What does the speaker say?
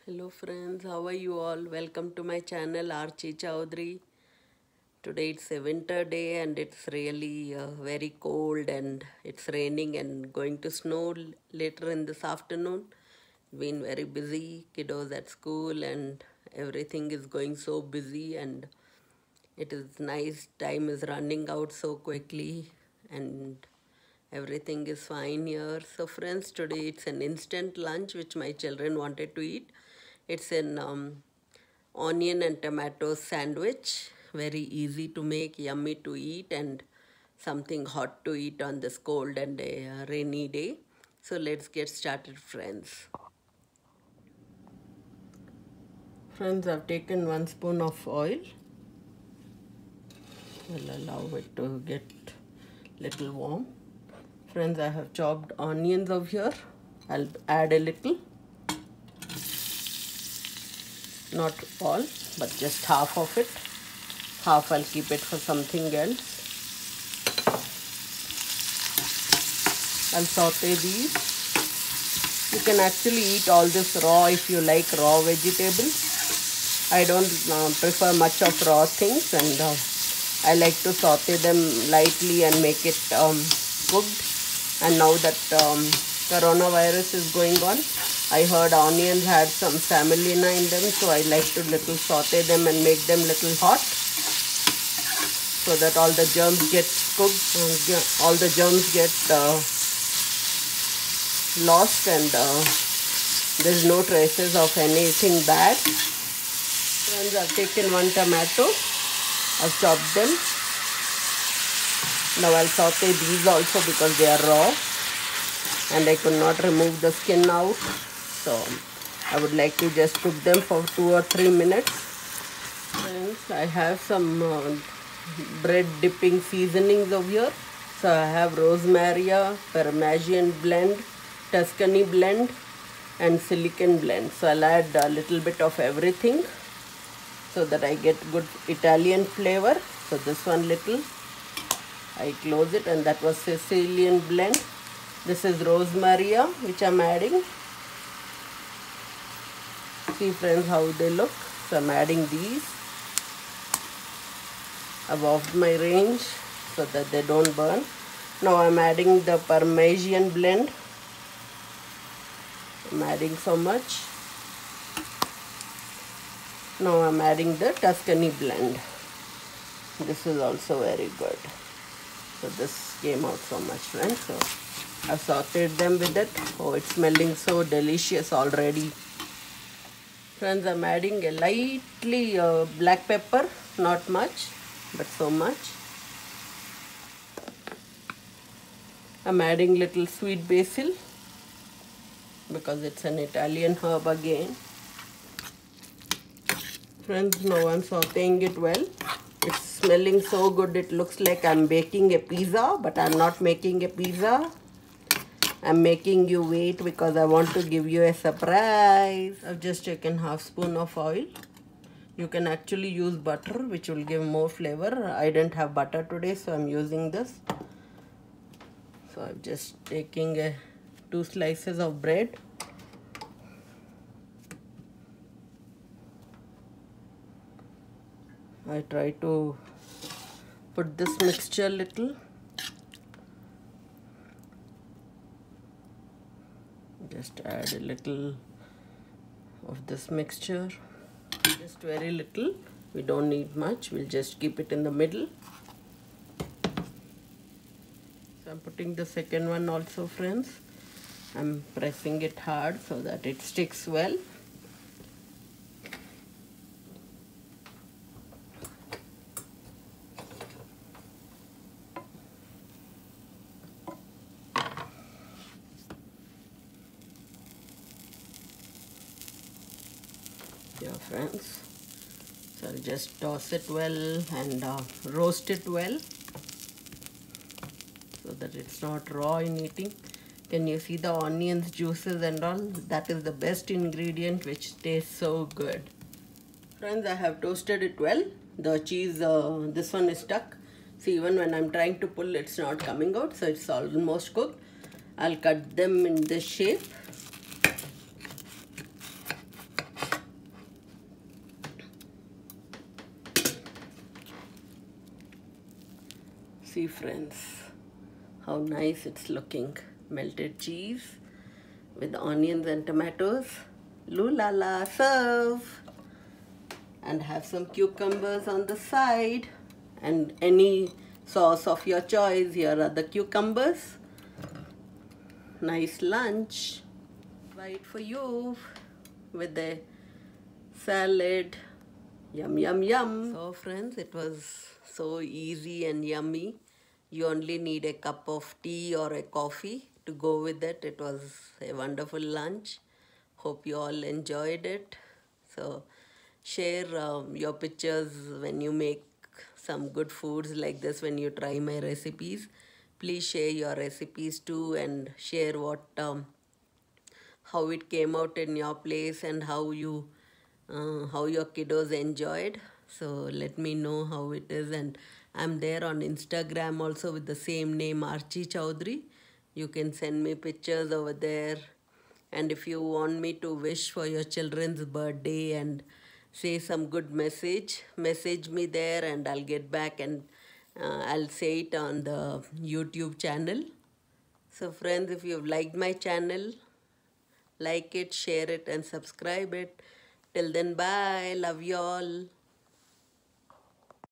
Hello friends, how are you all? Welcome to my channel Archie Chowdhury. Today it's a winter day and it's really very cold and it's raining and going to snow later in this afternoon. Been very busy, kiddos at school and everything is going so busy and it is nice. Time is running out so quickly and everything is fine here. So friends, today it's an instant lunch which my children wanted to eat. It's an onion and tomato sandwich. Very easy to make, yummy to eat, and something hot to eat on this cold and rainy day. So let's get started, friends. Friends, I've taken 1 spoon of oil. I'll allow it to get little warm. Friends, I have chopped onions over here. I'll add a little. Not all, but just half of it. Half I'll keep it for something else. I'll saute these. You can actually eat all this raw if you like raw vegetables. I don't prefer much of raw things, and I like to saute them lightly and make it cooked. And now that coronavirus is going on, I heard onions had some salmonella in them, so I like to little saute them and make them little hot, so that all the germs get cooked, all the germs get lost, and there's no traces of anything bad. Friends, I've taken 1 tomato, I've chopped them. Now I'll saute these also because they are raw and I could not remove the skin out. So I would like to just cook them for 2 or 3 minutes. Friends, I have some bread dipping seasonings over here. So I have rosemary, Parmesan blend, Tuscany blend and silicon blend. So I'll add a little bit of everything so that I get good Italian flavor. So this one little, I close it, and that was Sicilian blend. This is rosemary which I'm adding. See friends how they look. So I'm adding these. I've offed my range so that they don't burn. Now I'm adding the Parmesan blend. I'm adding so much. Now I'm adding the Tuscany blend. This is also very good. So this came out so much, friends. So I've sauteed them with it. Oh, it's smelling so delicious already. Friends, I'm adding a lightly black pepper, not much, but so much. I'm adding little sweet basil because it's an Italian herb again. Friends, now I'm sauteing it well. It's smelling so good, it looks like I'm baking a pizza, but I'm not making a pizza. I'm making you wait because I want to give you a surprise. I've just taken half spoon of oil. You can actually use butter, which will give more flavor. I didn't have butter today, so I'm using this. So I'm just taking 2 slices of bread. I try to put this mixture little. Just add a little of this mixture. Just very little. We don't need much. We'll just keep it in the middle. So I'm putting the second one also, friends. I'm pressing it hard so that it sticks well. Yeah, friends. So I'll just toss it well and roast it well so that it's not raw in eating. Can you see the onions, juices and all? That is the best ingredient which tastes so good. Friends, I have toasted it well. The cheese, this one is stuck. See, even when I'm trying to pull, it's not coming out. So it's almost cooked. I'll cut them in this shape. See friends, how nice it's looking. Melted cheese with onions and tomatoes. Lula la, serve! And have some cucumbers on the side and any sauce of your choice. Here are the cucumbers. Nice lunch. Right for you with the salad. Yum, yum, yum. So friends, it was so easy and yummy. You only need a cup of tea or a coffee to go with it. It was a wonderful lunch. Hope you all enjoyed it. So share your pictures when you make some good foods like this, when you try my recipes. Please share your recipes too and share what how it came out in your place and how your kiddos enjoyed. So let me know how it is, and I'm there on Instagram also with the same name, Archie Chaudhary. You can send me pictures over there, and if you want me to wish for your children's birthday and say some good message me there, and I'll get back and I'll say it on the YouTube channel. So friends, if you've liked my channel, like it, share it and subscribe it. Till then, bye. Love you all.